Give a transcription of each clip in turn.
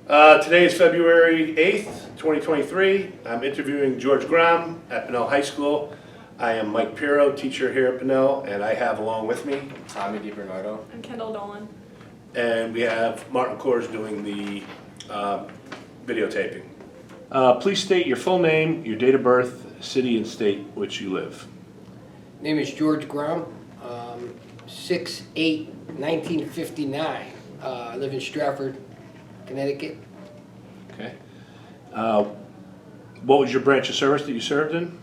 Today is February 8th, 2023. I'm interviewing George Grom at Pinnell High School. I am Mike Pirro, teacher here at Pinnell, and I have along with me Tommy DiBernardo. I'm Kendall Dolan. and we have Martin Kors doing the videotaping. Please state your full name, your date of birth, city and state which you live. Name is George Grom, 6/8/1959. I live in Stratford, Connecticut. Okay. What was your branch of service that you served in?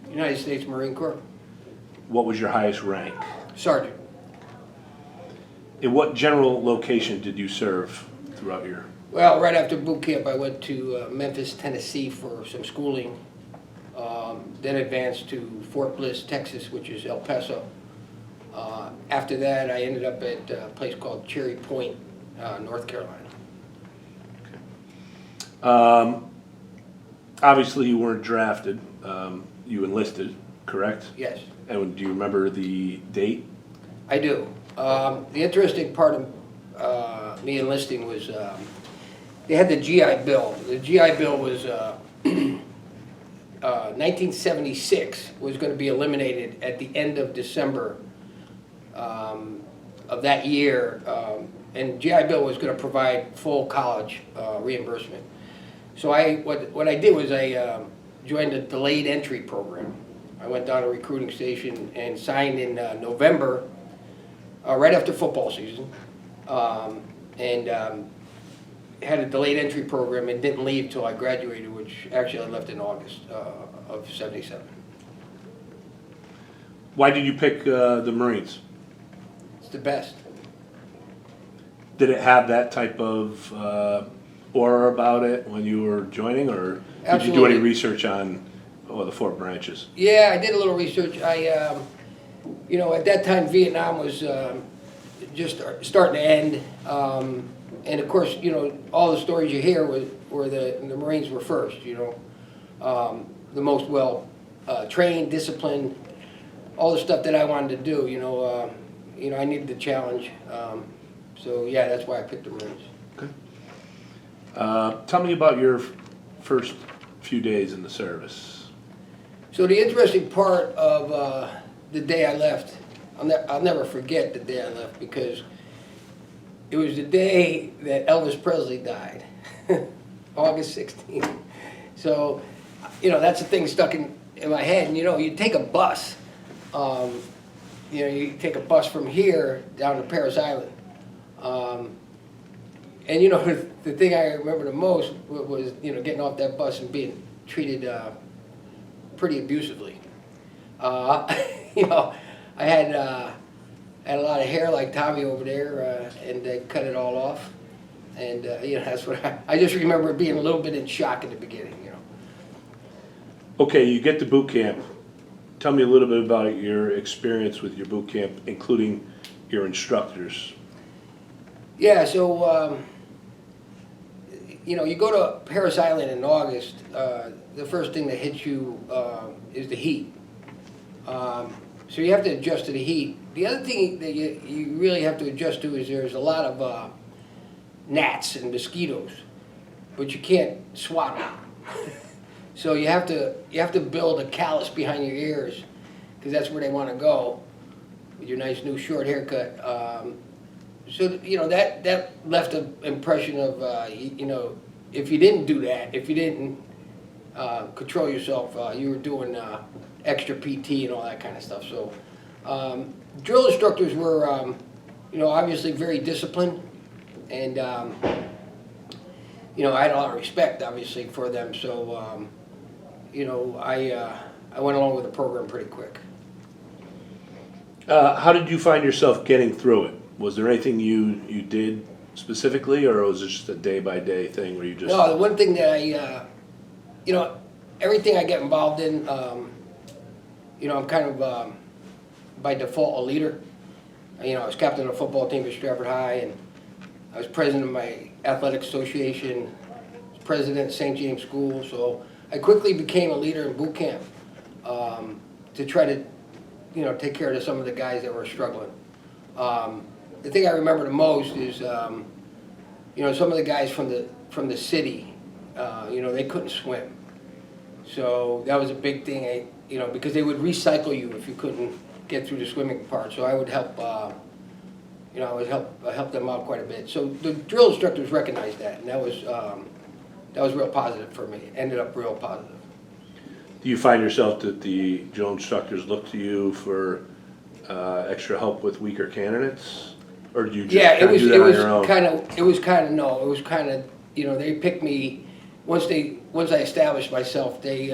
United States Marine Corps. What was your highest rank? Sergeant. In what general location did you serve throughout your... Well, right after boot camp, I went to Memphis, Tennessee for some schooling. Then advanced to Fort Bliss, Texas, which is El Paso. After that, I ended up at a place called Cherry Point, North Carolina. Obviously, you weren't drafted. You enlisted, correct? Yes, And do you remember the date? I do. The interesting part of me enlisting was they had the GI Bill. The GI Bill was 1976 was going to be eliminated at the end of December of that year, and GI Bill was going to provide full college reimbursement. So what I did was I joined a delayed entry program. I went down to a recruiting station and signed in November, right after football season, and had a delayed entry program and didn't leave till I graduated, which actually I left in August of '77. Why did you pick the Marines? It's the best. Did it have that type of aura about it when you were joining, or did you do any Absolutely. research on the four branches? Yeah, I did a little research. At that time Vietnam was just starting to end, and of course, all the stories you hear were the Marines were first. The most well trained, disciplined, all the stuff that I wanted to do. I needed the challenge. So yeah, that's why I picked the Marines. Okay. Tell me about your first few days in the service. So the interesting part of the day I left, I'll never forget the day I left, because it was the day that Elvis Presley died, August 16th. So, that's the thing stuck in my head. And, you take a bus, you take a bus from here down to Parris Island. And, the thing I remember the most was, getting off that bus and being treated pretty abusively. I had a lot of hair like Tommy over there, and they cut it all off. And, that's what I just remember being a little bit in shock in the beginning, Okay, you get to boot camp. Tell me a little bit about your experience with your boot camp, including your instructors. Yeah, so, you go to Parris Island in August, the first thing that hits you is the heat. So you have to adjust to the heat. The other thing that you really have to adjust to is there's a lot of gnats and mosquitoes, but you can't swat them. So you have to build a callus behind your ears, because that's where they want to go with your nice new short haircut. So that left an impression of if you didn't do that, if you didn't control yourself, you were doing extra PT and all that kind of stuff. So drill instructors were obviously very disciplined, and I had a lot of respect obviously for them. So I went along with the program pretty quick. How did you find yourself getting through it? Was there anything you did specifically, or was it just a day-by-day thing where you just... No, the one thing that everything I get involved in, I'm kind of by default a leader. I was captain of the football team at Stratford High, and I was president of my athletic association, president of St. James School. So I quickly became a leader in boot camp to try to, take care of some of the guys that were struggling. The thing I remember the most is, some of the guys from the from the city, you know, they couldn't swim. So that was a big thing, you know, because they would recycle you if you couldn't get through the swimming part. So I would help, you know, I would help them out quite a bit. So the drill instructors recognized that, and that was real positive for me. It ended up real positive. Do you find yourself that the drill instructors look to you for extra help with weaker candidates, or do you just Yeah, kind of do that on your own? It was kind of, you know, they picked me once I established myself. They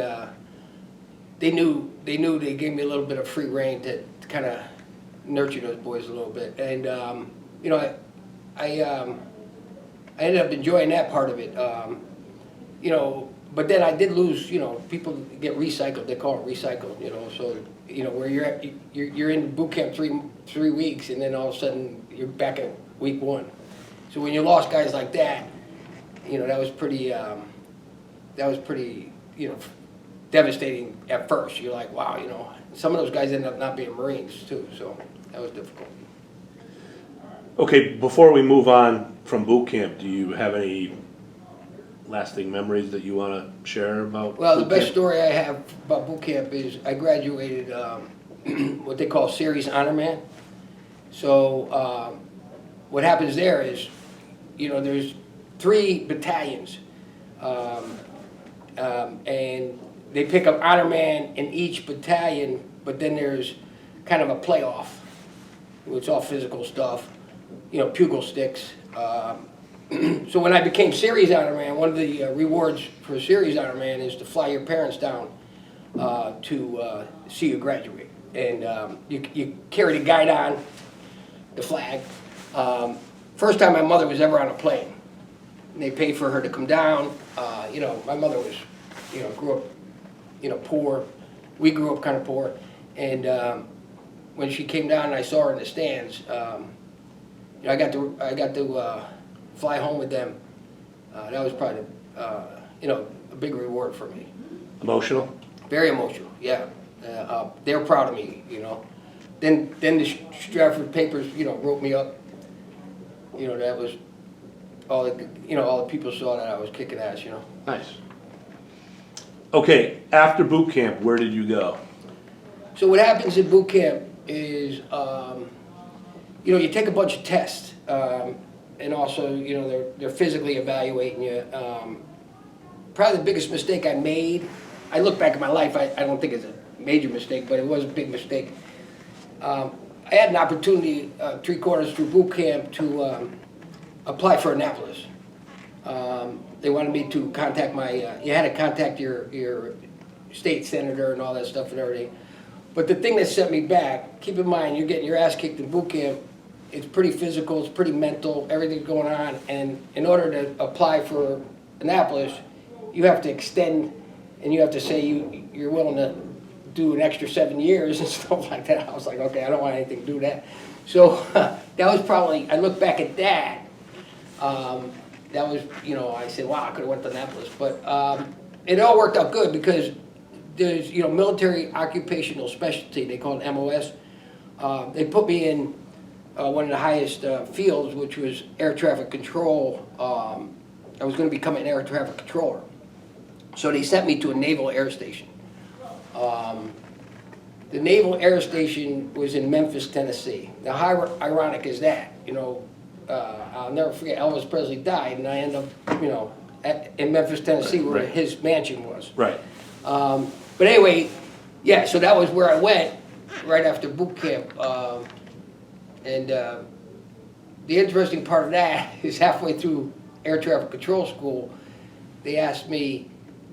knew they gave me a little bit of free rein to kind of nurture those boys a little bit, and you know, I ended up enjoying that part of it. You know, but then I did lose. You know, people get recycled. They call it recycled. You know, so you know where you're in boot camp 3 weeks, and then all of a sudden you're back at week 1. So when you lost guys like that, you know, that was pretty, you know, devastating at first. You're like, wow, you know, some of those guys ended up not being Marines too, so that was difficult. Okay, before we move on from boot camp, do you have any lasting memories that you want to share about Well, the boot best camp? story I have about boot camp is I graduated what they call Series Honor Man. So what happens there is, you know, there's 3 battalions, and they pick up Honor Man in each battalion, but then there's kind of a playoff. It's all physical stuff, you know, pugil sticks. So when I became Series Honor Man, one of the rewards for a Series Honor Man is to fly your parents down to see you graduate. And you carry the guidon, the flag. First time my mother was ever on a plane. And they paid for her to come down. You know, my mother was, you know, grew up, you know, poor. We grew up kind of poor. And when she came down and I saw her in the stands, you know, I got to fly home with them. That was probably, you know, a big reward for me. Emotional? Very emotional, yeah. They were proud of me, you know. Then the Stratford papers, you know, wrote me up. You know, that was all the, you know, all the people saw that I was kicking ass, you know. Nice. Okay, after boot camp, where did you go? So what happens in boot camp is, you know, you take a bunch of tests, and also, you know, they're physically evaluating you. Probably the biggest mistake I made, I look back at my life, I don't think it's a major mistake, but it was a big mistake. I had an opportunity 3/4 through boot camp to apply for Annapolis. They wanted me to contact you had to contact your state senator and all that stuff and everything. But the thing that set me back, keep in mind, you're getting your ass kicked in boot camp. It's pretty physical, it's pretty mental, everything's going on. And in order to apply for Annapolis, you have to extend, and you have to say you're willing to do an extra 7 years and stuff like that. I was like, okay, I don't want anything to do with that. So that was probably, I look back at that, that was, you know, I said, wow, I could have went to Annapolis. But it all worked out good because there's, you know, military occupational specialty, they call it MOS. They put me in one of the highest fields, which was air traffic control. I was going to become an air traffic controller. So they sent me to a naval air station. The naval air station was in Memphis, Tennessee. Now, how ironic is that? You know, I'll never forget, Elvis Presley died, and I ended up, you know, in Memphis, Tennessee, where Right. his mansion was. Right. But anyway, yeah, so that was where I went right after boot camp. And the interesting part of that is halfway through air traffic control school, they asked me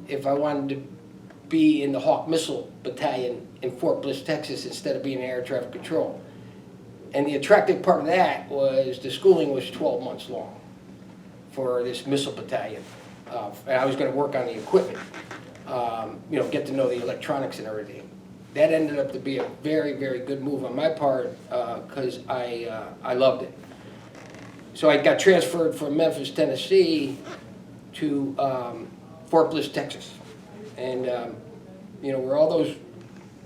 if I wanted to be in the Hawk Missile Battalion in Fort Bliss, Texas, instead of being in air traffic control. And the attractive part of that was the schooling was 12 months long for this missile battalion. And I was going to work on the equipment, you know, get to know the electronics and everything. That ended up to be a very, very good move on my part because I loved it. So I got transferred from Memphis, Tennessee to Fort Bliss, Texas. And, you know, where all those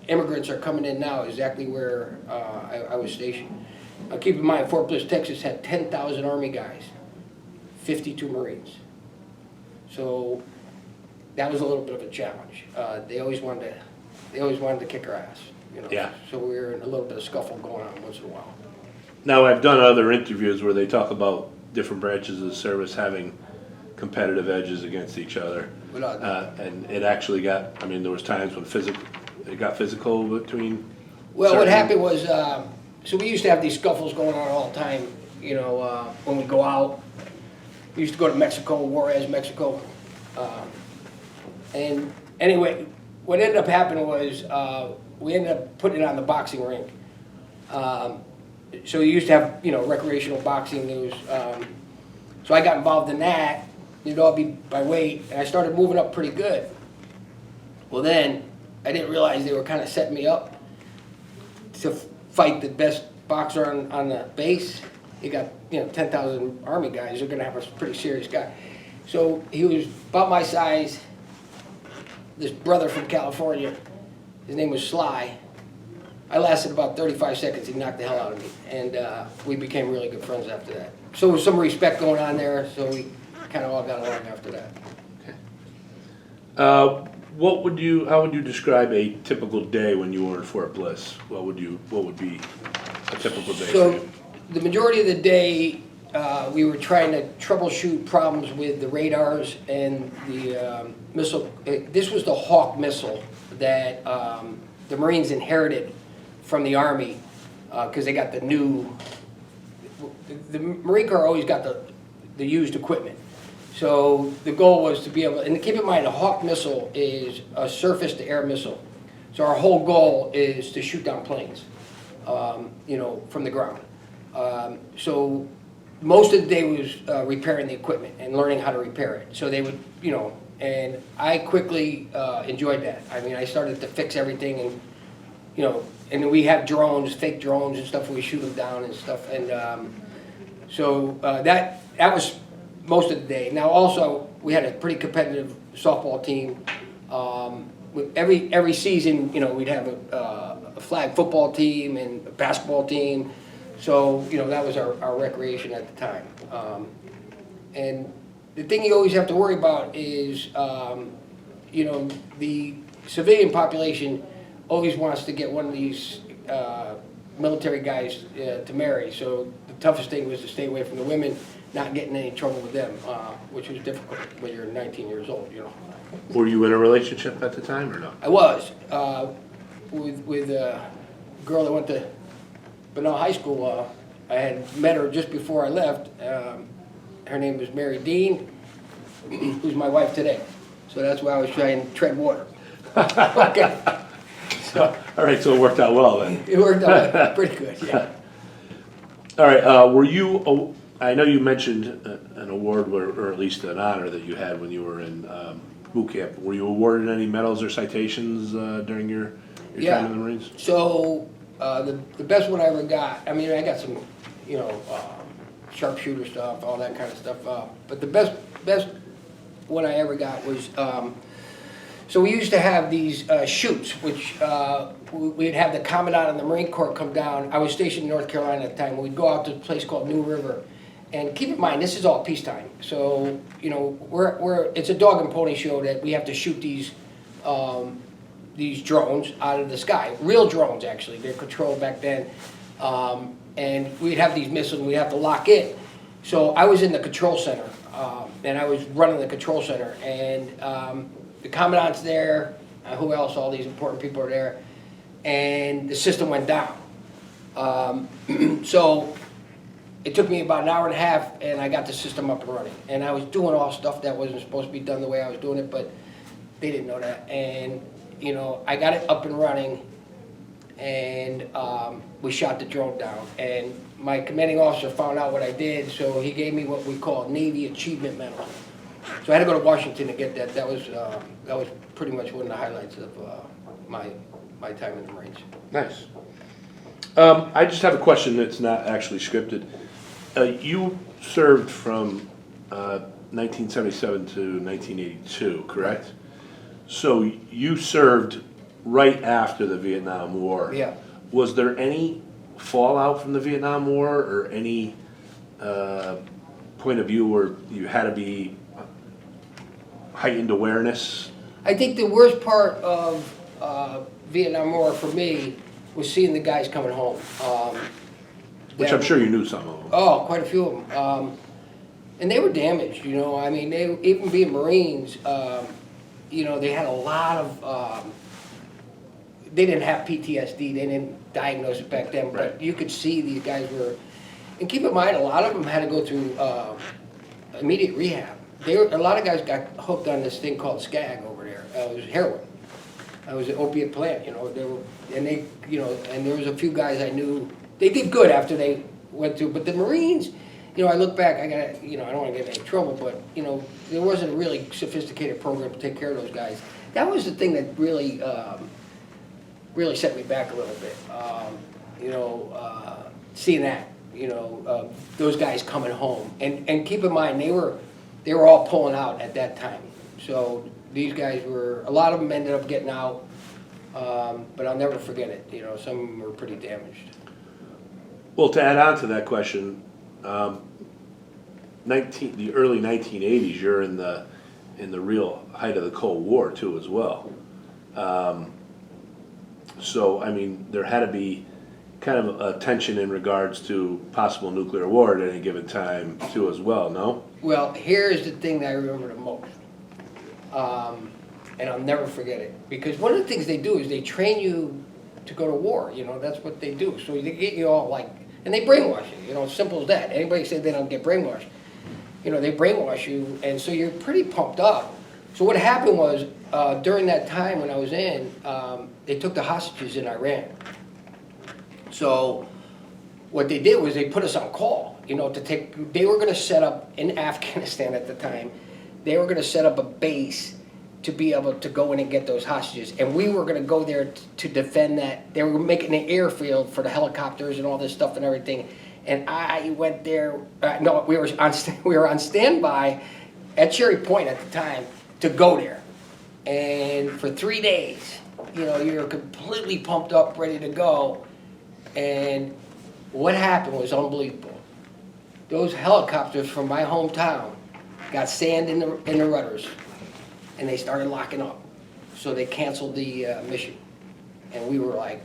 immigrants are coming in now, exactly where I was stationed. Now keep in mind, Fort Bliss, Texas had 10,000 Army guys, 52 Marines. So that was a little bit of a challenge. They always wanted to kick our ass, you know. Yeah. So we were in a little bit of scuffle going on once in a while. Now, I've done other interviews where they talk about different branches of the service having competitive edges against each other. Without doubt. And it actually got, I mean, there was times when it got physical between. Well, what certain- happened was, so we used to have these scuffles going on all the time, you know, when we go out. We used to go to Mexico, Juarez, Mexico. And anyway, what ended up happening was, we ended up putting it on the boxing rink. So you used to have, you know, recreational boxing. There was, so I got involved in that. It'd all be by weight, and I started moving up pretty good. Well, then I didn't realize they were kind of setting me up to fight the best boxer on the base. You got, you know, 10,000 Army guys. They're going to have a pretty serious guy. So he was about my size. This brother from California, his name was Sly. I lasted about 35 seconds. He knocked the hell out of me, and we became really good friends after that. So there was some respect going on there. So we kind of all got along after that. How would you describe a typical day when you were in Fort Bliss? What would be a typical day for So you? the majority of the day, we were trying to troubleshoot problems with the radars and the missile. This was the Hawk missile that the Marines inherited from the Army because they got the new. The Marine Corps always got the used equipment. So the goal was to be able, and keep in mind, a Hawk missile is a surface-to-air missile. So our whole goal is to shoot down planes, you know, from the ground. So most of the day was repairing the equipment and learning how to repair it. So they would, you know, and I quickly enjoyed that. I mean, I started to fix everything, and you know, and we have drones, fake drones and stuff. We shoot them down and stuff, and so that was most of the day. Now, also, we had a pretty competitive softball team. Every season, you know, we'd have a flag football team and a basketball team. So, you know, that was our recreation at the time. And the thing you always have to worry about is, you know, the civilian population always wants to get one of these military guys to marry. So the toughest thing was to stay away from the women, not getting in any trouble with them, which was difficult when you're 19 years old, you know. Were you in a relationship at the time or no? I was with a girl that went to Bunnell High School. I had met her just before I left. Her name was Mary Dean, who's my wife today. So that's why I was trying to tread water. Okay. So, All right, so it worked out well then. it worked out pretty good, yeah. All right, were you, I know you mentioned an award or at least an honor that you had when you were in boot camp. Were you awarded any medals or citations during your time in the Marines? So the best one I ever got, I mean, I got some, you know, sharpshooter stuff, all that kind of stuff. But the best one I ever got was, so we used to have these chutes, which we'd have the Commandant and the Marine Corps come down. I was stationed in North Carolina at the time. We'd go out to a place called New River. And keep in mind, this is all peacetime. So, you know, it's a dog and pony show that we have to shoot these drones out of the sky. Real drones, actually. They're controlled back then. And we'd have these missiles and we'd have to lock in. So I was in the control center, and I was running the control center. And the Commandant's there, who else? All these important people are there. And the system went down. So it took me about an hour and a half, and I got the system up and running. And I was doing all stuff that wasn't supposed to be done the way I was doing it, but they didn't know that. And, you know, I got it up and running, and we shot the drone down. And my commanding officer found out what I did, so he gave me what we call Navy Achievement Medal. So I had to go to Washington to get that. That was pretty much one of the highlights of my time in the Marines. Nice. I just have a question that's not actually scripted. You served from 1977 to 1982, correct? So you served right after the Vietnam War. Yeah. Was there any fallout from the Vietnam War or any point of view where you had to be heightened awareness? I think the worst part of Vietnam War for me was seeing the guys coming home. Which I'm sure you knew some of them. Oh, quite a few of them. And they were damaged, you know. I mean, they even being Marines, you know, they had a lot of. They didn't have PTSD. They didn't diagnose it back then, but Right. you could see these guys were. And keep in mind, a lot of them had to go through immediate rehab. A lot of guys got hooked on this thing called SCAG over there. It was heroin. It was an opiate plant, you know. You know, and there was a few guys I knew. They did good after they went through, but the Marines, you know, I look back, you know, I don't want to get in any trouble, but, you know, there wasn't a really sophisticated program to take care of those guys. That was the thing that really, really set me back a little bit. You know, seeing that, you know, those guys coming home, and keep in mind they were all pulling out at that time. So these guys a lot of them ended up getting out, but I'll never forget it. You know, some of them were pretty damaged. Well, to add on to that question, the early 1980s, you're in the real height of the Cold War too, as well. So, I mean, there had to be kind of a tension in regards to possible nuclear war at any given time too, as well. No? Well, here's the thing that I remember the most, and I'll never forget it, because one of the things they do is they train you to go to war. You know, that's what they do. So they get you all like, and they brainwash you. You know, simple as that. Anybody say they don't get brainwashed, you know, they brainwash you, and so you're pretty pumped up. So what happened was during that time when I was in, they took the hostages in Iran. So what they did was they put us on call, you know, they were going to set up, in Afghanistan at the time, they were going to set up a base to be able to go in and get those hostages. And we were going to go there to defend that. They were making an airfield for the helicopters and all this stuff and everything. And I went there, no, we were on standby at Cherry Point at the time to go there. And for 3 days, you know, you're completely pumped up, ready to go. And what happened was unbelievable. Those helicopters from my hometown got sand in the rudders, and they started locking up. So they canceled the mission, and we were like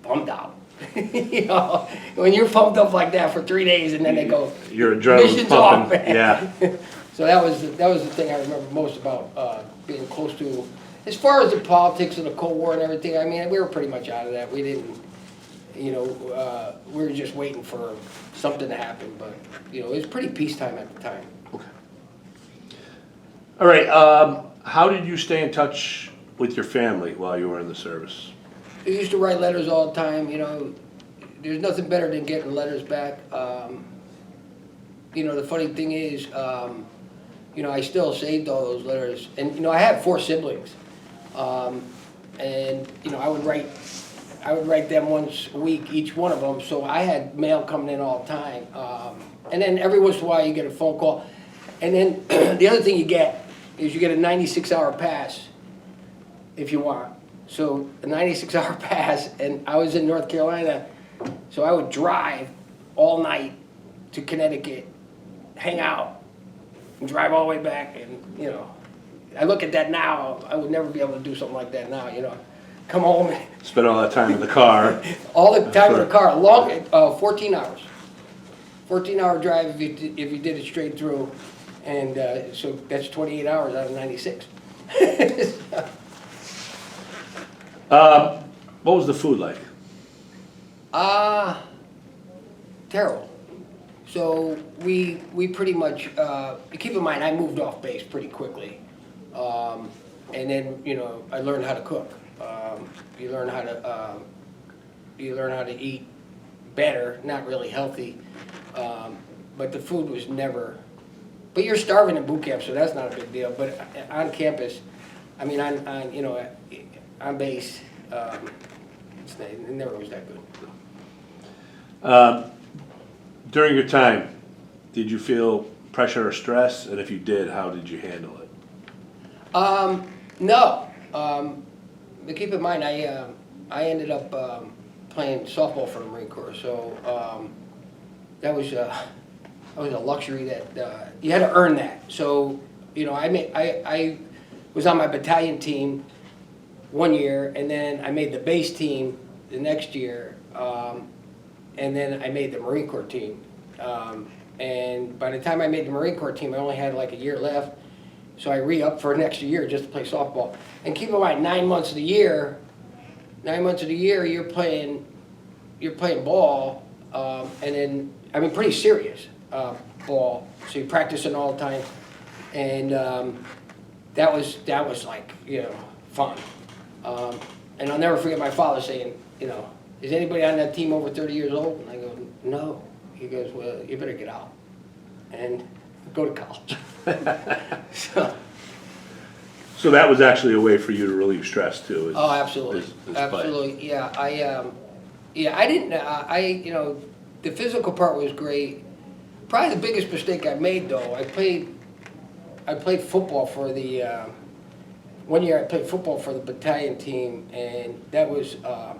bummed out. You know, when you're pumped up like that for 3 days, and then they go, Your adrenaline's mission's pumping. off. Yeah. So that was the thing I remember most about being close to. As far as the politics of the Cold War and everything, I mean, we were pretty much out of that. We didn't. You know, we were just waiting for something to happen, but, you know, it was pretty peacetime at the time. Okay. All right. How did you stay in touch with your family while you were in the service? I used to write letters all the time, you know. There's nothing better than getting letters back. You know, the funny thing is, you know, I still saved all those letters. And, you know, I had 4 siblings. And, you know, I would write them once a week, each one of them, so I had mail coming in all the time. And then every once in a while you get a phone call. And then the other thing you get is you get a 96-hour pass if you want. So a 96-hour pass, and I was in North Carolina, so I would drive all night to Connecticut, hang out, and drive all the way back. And, you know, I look at that now, I would never be able to do something like that now, you know. Come home. Spent all that time in the car. All the time in the car, long, 14 hours. 14-hour drive if you did it straight through, and so that's 28 hours out of 96. What was the food like? Terrible. So we pretty much, keep in mind, I moved off base pretty quickly. And then, you know, I learned how to cook. You learn how to eat better, not really healthy, but the food was never. But you're starving in boot camp, so that's not a big deal. But on campus, I mean, on you know, on base, it never was that good. During your time, did you feel pressure or stress? And if you did, how did you handle it? No. But keep in mind, I ended up playing softball for the Marine Corps, so that was a luxury that you had to earn that. So You know, I was on my battalion team one year, and then I made the base team the next year, and then I made the Marine Corps team. And by the time I made the Marine Corps team, I only had like a year left, so I re-upped for an extra year just to play softball. And keep in mind, 9 months of the year, you're playing ball, and then, I mean, pretty serious ball. So you're practicing all the time, and that was like, you know, fun. And I'll never forget my father saying, you know, is anybody on that team over 30 years old? And I go, no. He goes, well, you better get out and go to college. So that was actually a way for you to relieve stress too. Oh, absolutely, is play. absolutely. Yeah, I didn't. You know, the physical part was great. Probably the biggest mistake I made, though, I played football for the. One year I played football for the battalion team, and that was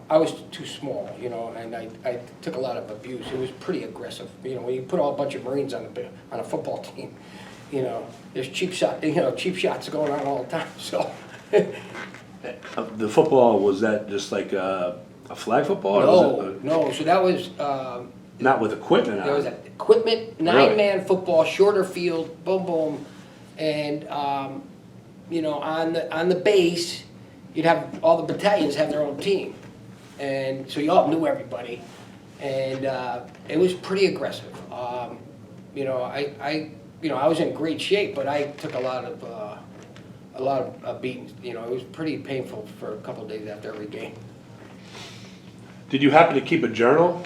I was too small, you know, and I took a lot of abuse. It was pretty aggressive, you know. When you put a bunch of Marines on a football team, you know, there's cheap shots going on all the time. So The football, was that just like a flag football? Or no, was it no. So that was not with equipment on there was it? equipment, 9-man football, shorter field, boom, boom, and you know, on the base, you'd have all the battalions have their own team, and so you all knew everybody, and it was pretty aggressive. You know, I was in great shape, but I took a lot of beatings. You know, it was pretty painful for a couple of days after every game. Did you happen to keep a journal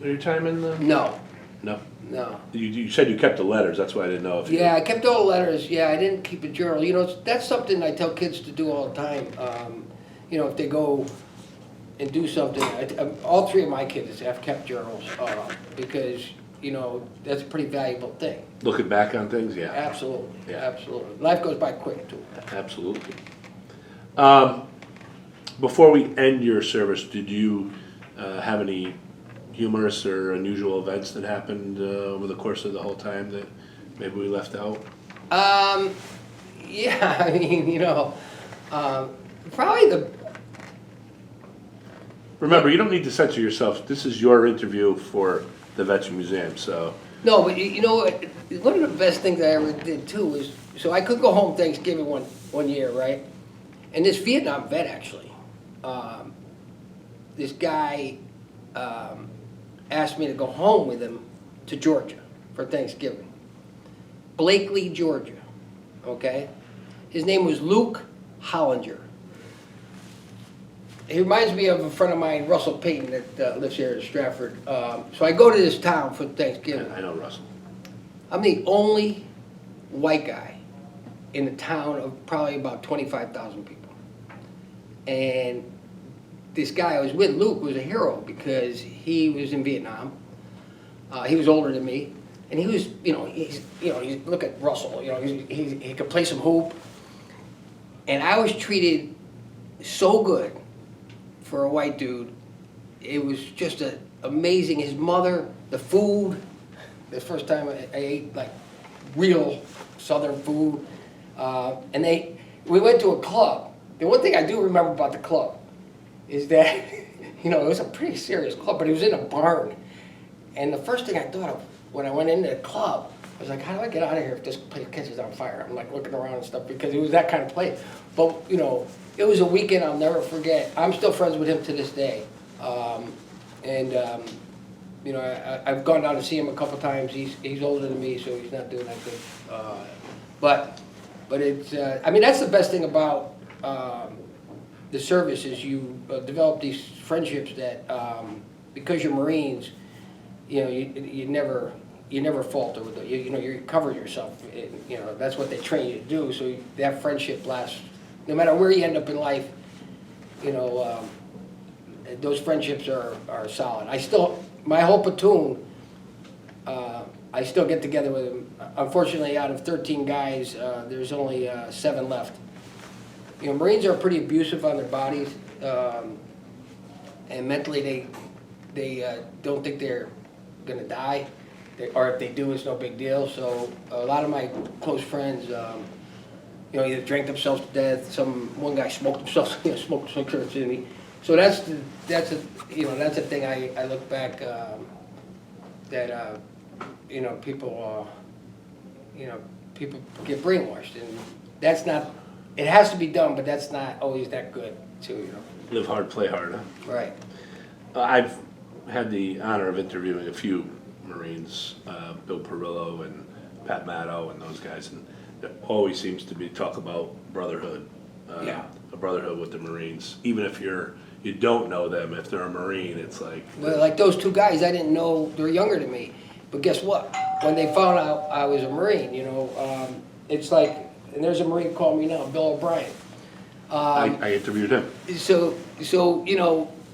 your time in the? No. No. No. You said you kept the letters. That's why I didn't know if. Yeah, I kept all the letters. Yeah, I didn't keep a journal. You know, that's something I tell kids to do all the time. You know, if they go and do something, all three of my kids have kept journals because, you know, that's a pretty valuable thing. Looking back on things, yeah. Absolutely. Yeah. Absolutely. Life goes by quick too. Absolutely. Before we end your service, did you have any humorous or unusual events that happened over the course of the whole time that maybe we left out? Yeah, I mean, you know, probably the. Remember, you don't need to censor yourself. This is your interview for the Veteran Museum, so. No, but you know, one of the best things I ever did too was, so I could go home Thanksgiving one year, right? And this Vietnam vet actually, this guy asked me to go home with him to Georgia for Thanksgiving. Blakely, Georgia, okay? His name was Luke Hollinger. He reminds me of a friend of mine, Russell Payton, that lives here in Stratford. So I go to this town for Thanksgiving. I know Russell. I'm the only white guy in a town of probably about 25,000 people. And this guy I was with, Luke, was a hero because he was in Vietnam. He was older than me, and he was, look at Russell, you know, he could play some hoop, and I was treated so good for a white dude. It was just amazing. His mother, the food, the first time I ate like real Southern food, and we went to a club. The one thing I do remember about the club is that, you know, it was a pretty serious club, but it was in a barn. And the first thing I thought of when I went into the club, I was like, how do I get out of here if this place catches on fire? I'm like looking around and stuff because it was that kind of place. But, you know, it was a weekend I'll never forget. I'm still friends with him to this day. You know, I've gone down to see him a couple times. He's older than me, so he's not doing that good. But it's, I mean, that's the best thing about the service is you develop these friendships that because you're Marines, you know, you never falter with it. You know, you cover yourself. You know, that's what they train you to do. So that friendship lasts no matter where you end up in life. You know, those friendships are solid. My whole platoon, I still get together with them. Unfortunately, out of 13 guys, there's only 7 left. You know, Marines are pretty abusive on their bodies, and mentally they don't think they're gonna die. or if they do, it's no big deal. So a lot of my close friends, either drank themselves to death. One guy smoked himself, smoked cigarettes in me. So that's a thing I look back that people people get brainwashed, and that's not. It has to be done, but that's not always that good too. Live hard, play hard, huh? Right. I've had the honor of interviewing a few Marines, Bill Perillo and Pat Maddow and those guys, and there always seems to be talk about brotherhood. Yeah. A brotherhood with the Marines. Even if you don't know them, if they're a Marine, it's like... Well, like those two guys, I didn't know, they're younger than me. But guess what? When they found out I was a Marine, it's like, and there's a Marine called me now, Bill O'Brien. I interviewed him. So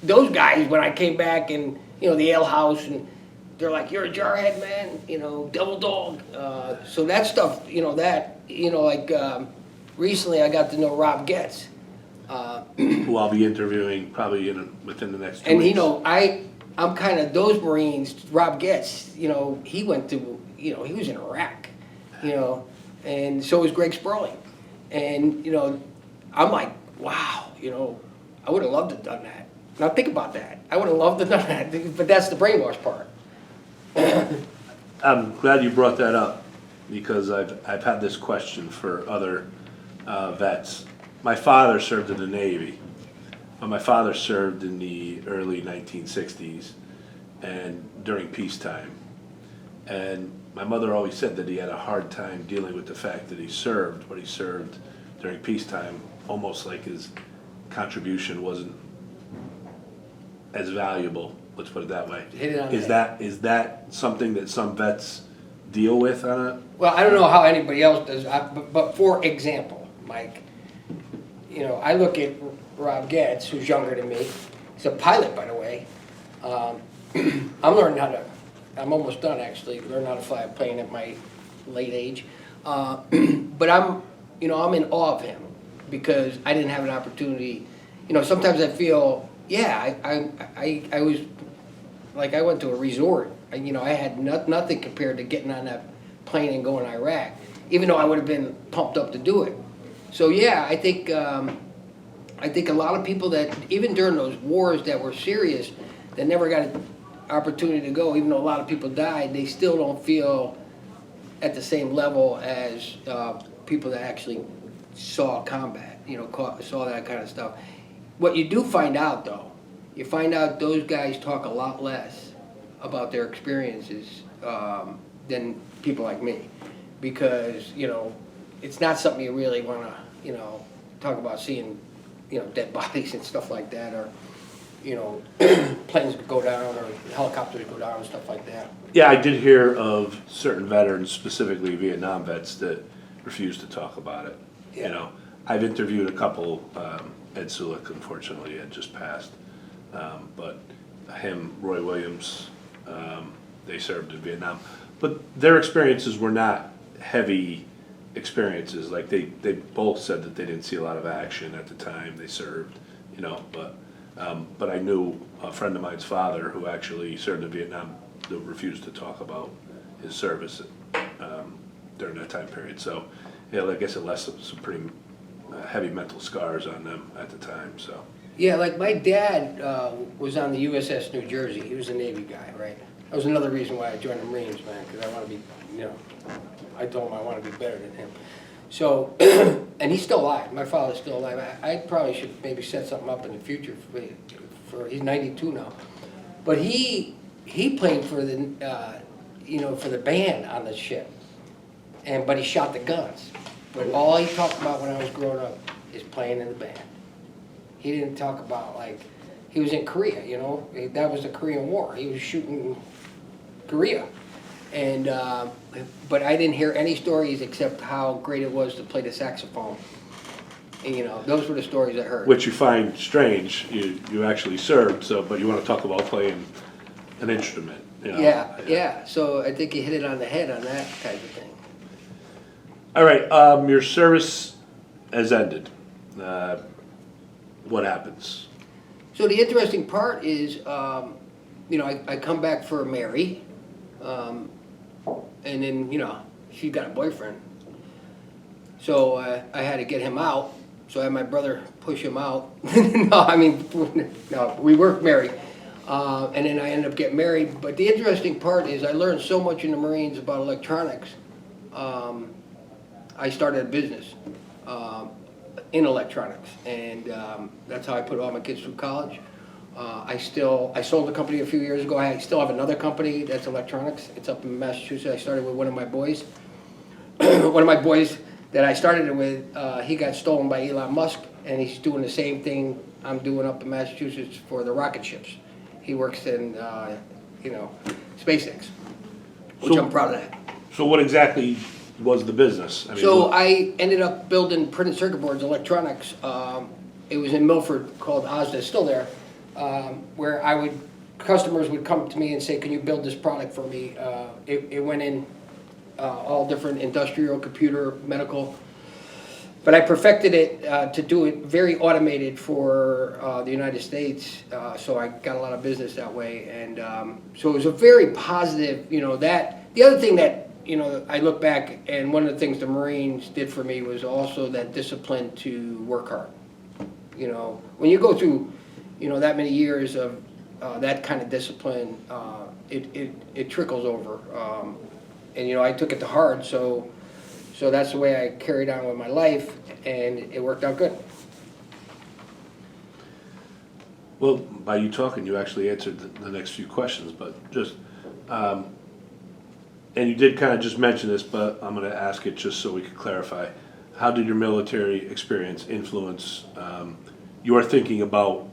those guys, when I came back and, the ale house, and they're like, you're a jarhead, man, devil dog. So that stuff, recently I got to know Rob Getz. Who I'll be interviewing probably within the next 2 And weeks. I'm kind of those Marines. Rob Getz, he went to, he was in Iraq, and so was Greg Sperling, and I'm like, wow, I would have loved to have done that. Now think about that. I would have loved to have done that, but that's the brainwash part. I'm glad you brought that up because I've had this question for other vets. My father served in the Navy. My father served in the early 1960s and during peacetime. And my mother always said that he had a hard time dealing with the fact that he served, but he served during peacetime, almost like his contribution wasn't as valuable. Let's put it that way. Hit it on the Is that something that some vets deal with on it? Well, I don't know how anybody else does, but for example, Mike, I look at Rob Getz, who's younger than me. He's a pilot, by the way. I'm learning I'm almost done actually, learning how to fly a plane at my late age. But I'm in awe of him because I didn't have an opportunity. Sometimes I feel, I was, like I went to a resort. I had nothing compared to getting on that plane and going to Iraq, even though I would have been pumped up to do it. So yeah, I think a lot of people that, even during those wars that were serious, that never got an opportunity to go, even though a lot of people died, they still don't feel at the same level as people that actually saw combat, saw that kind of stuff. What you do find out, though, you find out those guys talk a lot less about their experiences than people like me, because it's not something you really want to talk about, seeing dead bodies and stuff like that, or planes go down or helicopters go down and stuff like that. Yeah, I did hear of certain veterans, specifically Vietnam vets, that refuse to talk about it. Yeah. I've interviewed a couple. Ed Sulik, unfortunately, had just passed, but him, Roy Williams, they served in Vietnam, but their experiences were not heavy experiences. Like they both said that they didn't see a lot of action at the time they served, but I knew a friend of mine's father who actually served in Vietnam that refused to talk about his service during that time period. So, like I said, left some pretty heavy mental scars on them at the time. So. Yeah, like my dad was on the USS New Jersey. He was a Navy guy, right? That was another reason why I joined the Marines, man, because I want to be, I told him I want to be better than him. So, and he's still alive. My father's still alive. I probably should maybe set something up in the future for he's 92 now. But he played for the, for the band on the ship, but he shot the guns. But all he talked about when I was growing up is playing in the band. He didn't talk about, like, he was in Korea, that was the Korean War. He was shooting Korea. And, but I didn't hear any stories except how great it was to play the saxophone. And, those were the stories I heard. Which you find strange. You actually served, but you want to talk about playing an instrument. Yeah. So I think you hit it on the head on that type of thing. All right, your service has ended. What happens? So the interesting part is, I come back for Mary, and then, she got a boyfriend. So I had to get him out. So I had my brother push him out. No, we weren't married. And then I ended up getting married. But the interesting part is I learned so much in the Marines about electronics. I started a business in electronics, and that's how I put all my kids through college. I sold the company a few years ago. I still have another company that's electronics. It's up in Massachusetts. I started with one of my boys. One of my boys that I started it with, he got stolen by Elon Musk, and he's doing the same thing I'm doing up in Massachusetts for the rocket ships. He works in, SpaceX, which So- I'm proud of that. So what exactly was the business? So I ended up building printed circuit boards, electronics. It was in Milford called Ozda, it's still there, where customers would come to me and say, "Can you build this product for me?" It went in all different industrial, computer, medical. But I perfected it to do it very automated for the United States, so I got a lot of business that way. And so it was a very positive, that. The other thing that, I look back, and one of the things the Marines did for me was also that discipline to work hard. When you go through, that many years of that kind of discipline, it trickles over. And I took it to heart, so that's the way I carried on with my life, and it worked out good. Well, by you talking, you actually answered the next few questions, but just, and you did kind of just mention this, but I'm going to ask it just so we can clarify. How did your military experience influence your thinking about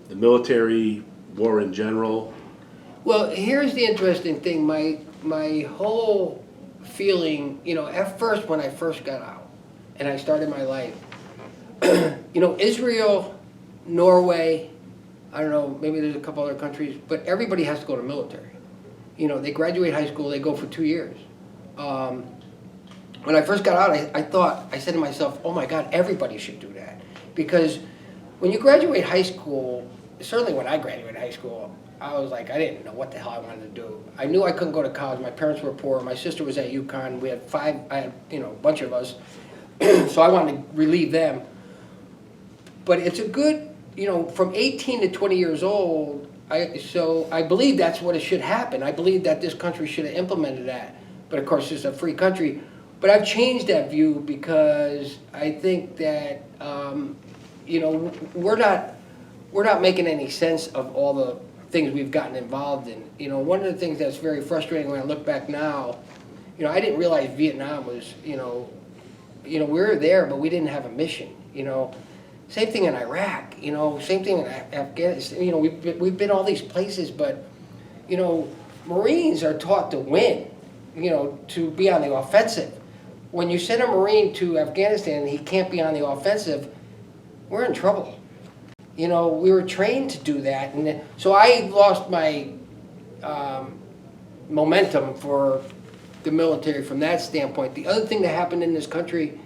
the military, war in general? Well, here's the interesting thing. My whole feeling, at first when I first got out and I started my life, Israel, Norway, I don't know, maybe there's a couple other countries, but everybody has to go to military. They graduate high school, they go for 2 years. When I first got out, I said to myself, oh my God, everybody should do that. Because when you graduate high school, certainly when I graduated high school, I was like, I didn't know what the hell I wanted to do. I knew I couldn't go to college. My parents were poor. My sister was at UConn. We had a bunch of us. So I wanted to relieve them. But it's a good, from 18 to 20 years old, so I believe that's what it should happen. I believe that this country should have implemented that. But of course, it's a free country. But I've changed that view because I think that, we're not making any sense of all the things we've gotten involved in. One of the things that's very frustrating when I look back now, I didn't realize Vietnam was, we were there, but we didn't have a mission. Same thing in Iraq. Same thing in Afghanistan. We've been all these places, but Marines are taught to win. To be on the offensive. When you send a Marine to Afghanistan and he can't be on the offensive, we're in trouble. We were trained to do that, and so I lost my momentum for the military from that standpoint. The other thing that happened in this country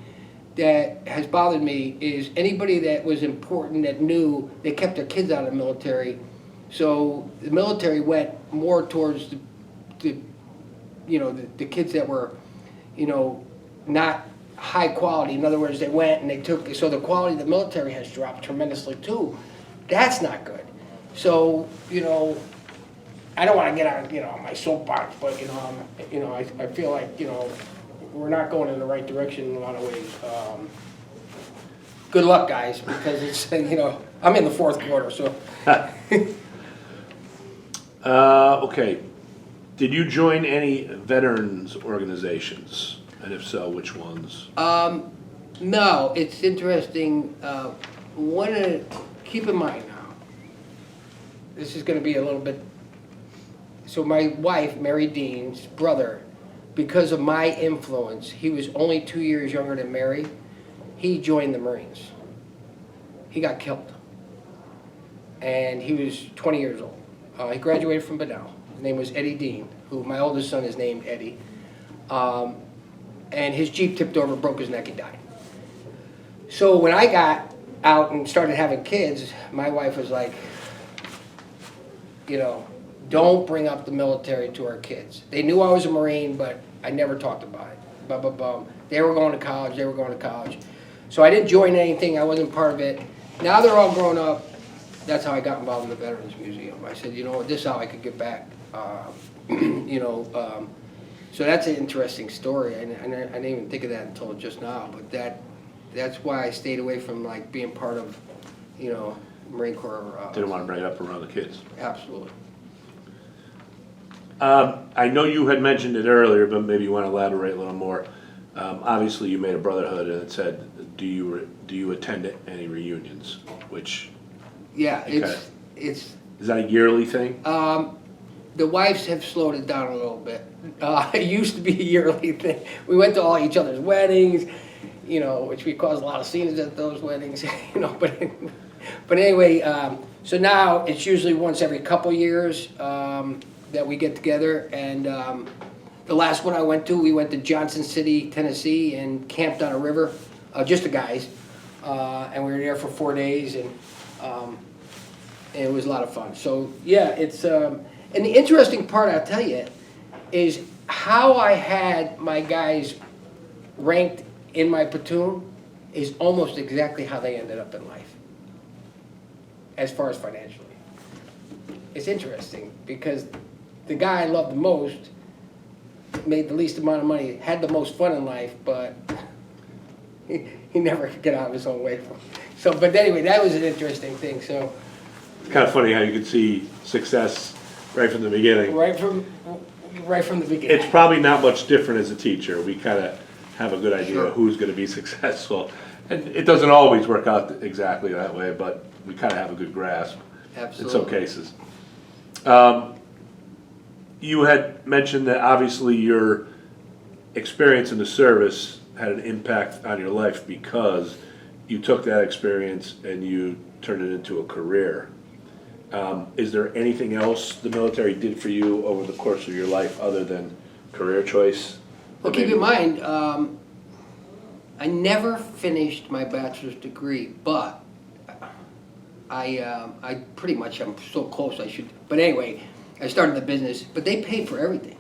that has bothered me is anybody that was important that knew, they kept their kids out of the military. So the military went more towards the kids that were, not high quality. In other words, they went and they took, so the quality of the military has dropped tremendously too. That's not good. So, I don't want to get on, my soapbox, but, I feel like, we're not going in the right direction in a lot of ways. Good luck, guys, because it's, I'm in the fourth quarter, so. Okay. Did you join any veterans organizations? And if so, which ones? No, it's interesting. Keep in mind now, this is going to be a little bit, so my wife, Mary Dean's brother, because of my influence, he was only 2 years younger than Mary, he joined the Marines. He got killed. And he was 20 years old. He graduated from Bedell. His name was Eddie Dean, who my oldest son is named Eddie. And his Jeep tipped over, broke his neck, and died. So when I got out and started having kids, my wife was like, don't bring up the military to our kids. They knew I was a Marine, but I never talked about it. Bum, bum, bum. They were going to college, they were going to college. So I didn't join anything, I wasn't part of it. Now they're all grown up, that's how I got involved in the Veterans Museum. I said, you know what, this is how I could give back. So that's an interesting story, and I didn't even think of that until just now, but that's why I stayed away from like being part of, Marine Corps. Didn't want to bring it up around the kids. Absolutely. I know you had mentioned it earlier, but maybe you want to elaborate a little more. Obviously, you made a brotherhood, and it said, "Do you attend any reunions?" Which, Yeah, okay. it's. Is that a yearly thing? The wives have slowed it down a little bit. It used to be a yearly thing. We went to all each other's weddings, which we caused a lot of scenes at those weddings, but anyway, so now it's usually once every couple years that we get together. And the last one I went to, we went to Johnson City, Tennessee, and camped on a river, just the guys, and we were there for 4 days, and it was a lot of fun. So yeah, it's. And the interesting part, I'll tell you, is how I had my guys ranked in my platoon is almost exactly how they ended up in life, as far as financially. It's interesting, because the guy I loved the most made the least amount of money, had the most fun in life, but he never could get out of his own way. So, but anyway, that was an interesting thing. So It's kind of funny how you could see success right from the beginning. right from the beginning. It's probably not much different as a teacher. We kind of have a good idea Sure. of who's going to be successful. And it doesn't always work out exactly that way, but we kind of have a good grasp in some Absolutely. cases. You had mentioned that obviously your experience in the service had an impact on your life because you took that experience and you turned it into a career. Is there anything else the military did for you over the course of your life other than career choice? Well, keep in mind, I never finished my bachelor's degree, but I pretty much, I'm so close I should, but anyway, I started the business, but they paid for everything.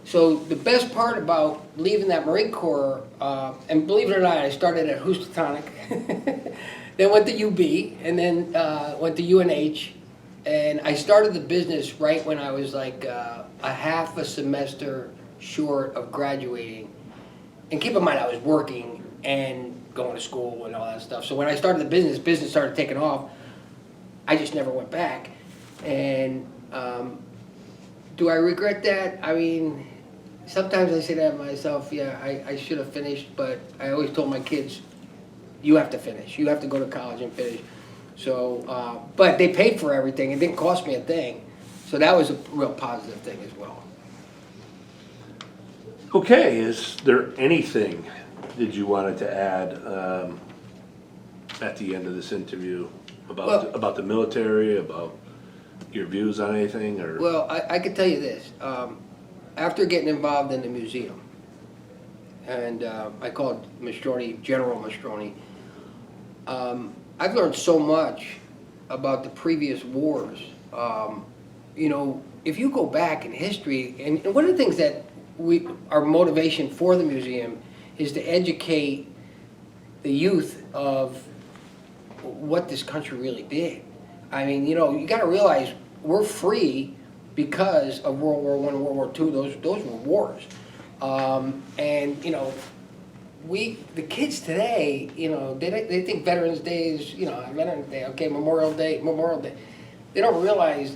So the best part about leaving that Marine Corps, and believe it or not, I started at Housatonic, then went to UB, and then went to UNH, and I started the business right when I was like a half a semester short of graduating. And keep in mind, I was working and going to school and all that stuff. So when I started the business started taking off. I just never went back. And do I regret that? I mean, sometimes I say that to myself, yeah, I should have finished, but I always told my kids, you have to finish. You have to go to college and finish. So, but they paid for everything. It didn't cost me a thing. So that was a real positive thing as well. Okay, is there anything that you wanted to add at the end of this interview about the military, about your views on anything, or? Well, I could tell you this. After getting involved in the museum, and I call it Mastroni, General Mastroni, I've learned so much about the previous wars. If you go back in history, and one of the things that our motivation for the museum is to educate the youth of what this country really did. I mean, you got to realize we're free because of World War I, World War II. Those were wars, and the kids today, they think Veterans Day is, Veterans Day, okay, Memorial Day. They don't realize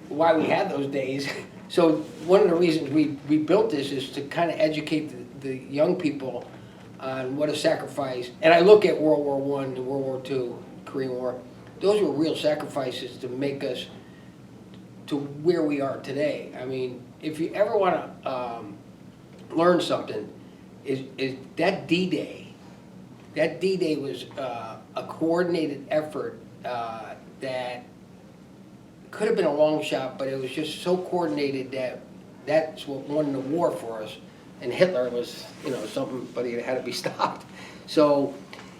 why we had those days. So one of the reasons we built this is to kind of educate the young people on what a sacrifice. And I look at World War I and World War II, Korean War. Those were real sacrifices to make us to where we are today. I mean, if you ever want to learn something, is that D-Day. That D-Day was a coordinated effort that could have been a long shot, but it was just so coordinated that's what won the war for us. And Hitler was, something, but he had to be stopped. So,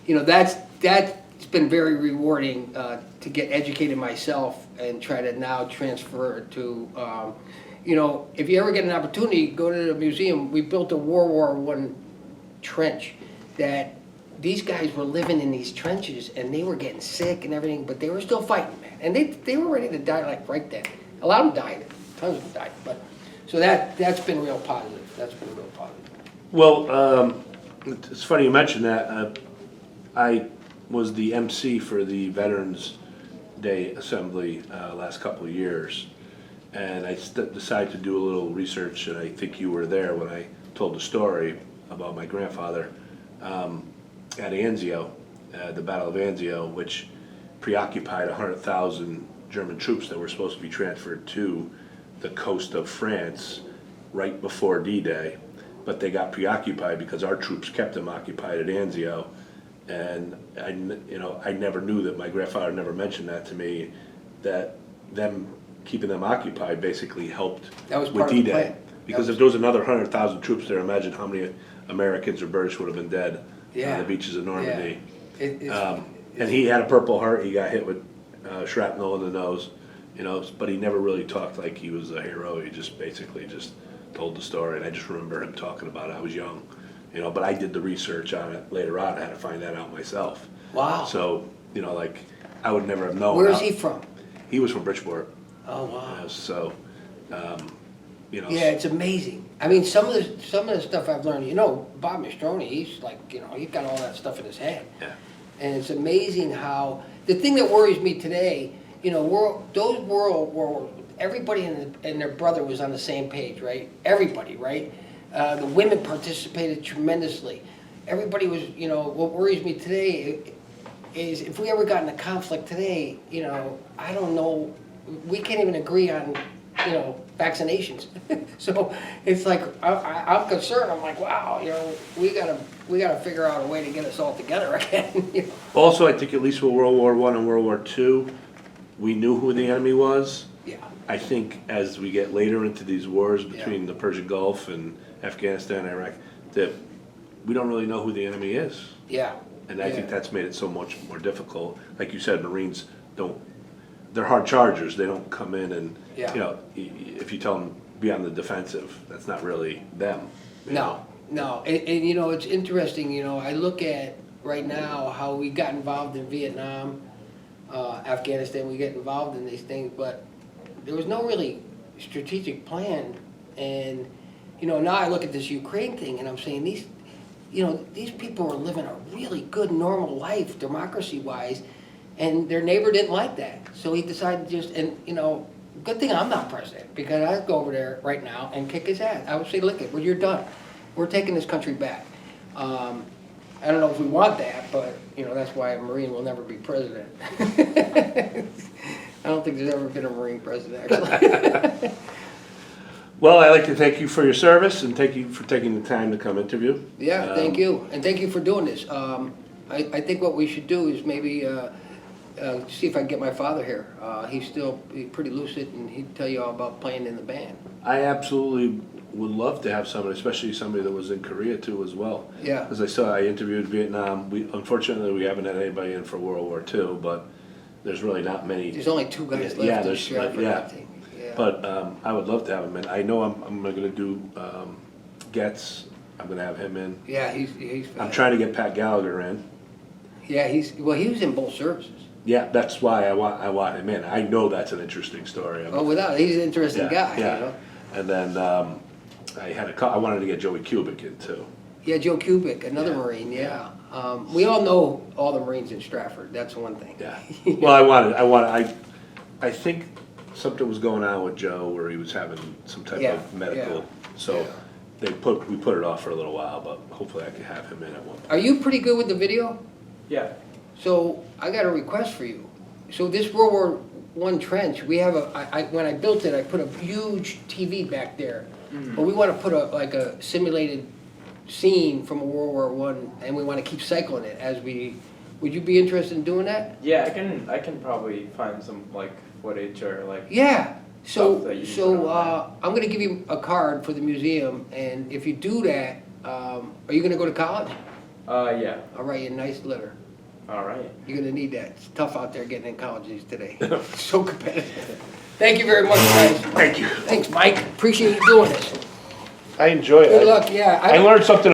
that it's been very rewarding to get educated myself and try to now transfer it to, you know, if you ever get an opportunity, go to the museum. We built a World War I trench that these guys were living in these trenches and they were getting sick and everything, but they were still fighting, man. And they were ready to die like right then. A lot of them died, tons of them died. But so that's been real positive. That's been real positive. Well, it's funny you mentioned that. I was the MC for the Veterans Day Assembly last couple of years, and I decided to do a little research, and I think you were there when I told the story about my grandfather at Anzio, the Battle of Anzio, which preoccupied 100,000 German troops that were supposed to be transferred to the coast of France right before D-Day, but they got preoccupied because our troops kept them occupied at Anzio. And I never knew that. My grandfather never mentioned that to me, that them keeping them occupied basically helped with D-Day. Because if there was another 100,000 troops there, imagine how many Americans or British would have been dead on the beaches of Normandy. Yeah. And he had a Purple Heart. He got hit with shrapnel in the nose, but he never really talked like he was a hero. He just basically just told the story, and I just remember him talking about it. I was young. But I did the research on it later on. I had to find that out myself. Wow. So, like, I would never have known. Where is he from? He was from Bridgeport. Oh, wow. So, Yeah, it's amazing. I mean, some of the stuff I've learned, Bob Mastroni, he's like, he's got all that stuff in his head. Yeah. And it's amazing how, the thing that worries me today, those world wars, everybody and their brother was on the same page, right? Everybody, right? The women participated tremendously. Everybody was, what worries me today is if we ever got in a conflict today, I don't know, we can't even agree on, vaccinations. So it's like, I'm concerned. I'm like, wow, we gotta figure out a way to get us all together again. Also, I think at least with World War I and World War II, we knew who the enemy was. Yeah. I think as we get later into these wars between the Persian Gulf and Afghanistan, Iraq, that we don't really know who the enemy is. Yeah. And I think that's made it so much more difficult. Like you said, Marines they're hard chargers. They don't come in and, if you tell them be on the defensive, that's not really them. No. And it's interesting, I look at right now how we got involved in Vietnam, Afghanistan, we get involved in these things, but there was no really strategic plan. And now I look at this Ukraine thing and I'm saying these people are living a really good normal life, democracy-wise, and their neighbor didn't like that. So he decided good thing I'm not president, because I'd go over there right now and kick his ass. I would say, look, you're done. We're taking this country back. I don't know if we want that, but that's why a Marine will never be president. I don't think there's ever been a Marine president, actually. Well, I'd like to thank you for your service and thank you for taking the time to come interview. Yeah, thank you. And thank you for doing this. I think what we should do is maybe see if I can get my father here. He's pretty lucid, and he'd tell you all about playing in the band. I absolutely would love to have somebody, especially somebody that was in Korea too as well. Yeah. As I interviewed Vietnam. Unfortunately, we haven't had anybody in for World War II, but there's really not many. There's only 2 guys left. Yeah, there's yeah. But I would love to have him in. I know I'm going to do Getz. I'm going to have him in. Yeah, he's. I'm trying to get Pat Gallagher in. Yeah, he was in both services. Yeah, that's why I want him in. I know that's an interesting story. He's an interesting guy. Yeah. And then I wanted to get Joey Kubik in too. Yeah, Joe Kubik, another Marine. Yeah. We all know all the Marines in Stratford. That's one thing. Yeah. Well, I think something was going on with Joe where he was having some type of medical. So we put it off for a little while, but hopefully I can have him in at one point. Are you pretty good with the video? Yeah. So I got a request for you. So this World War I trench, we have when I built it, I put a huge TV back there. Mm-hmm. But we want to put a simulated scene from a World War I, and we want to keep cycling it as we. Would you be interested in doing that? Yeah, I can probably find some footage or Yeah. stuff that you can put on I'm going to give you a card for the museum, and if you do that, are you going to go to college? Yeah. I'll write you a nice letter. All right. You're gonna need that. It's tough out there getting in colleges today. So competitive. Thank you very much, guys. Thank you. Thanks, Mike. Appreciate you doing this. I enjoy it. Good luck, yeah. I learned something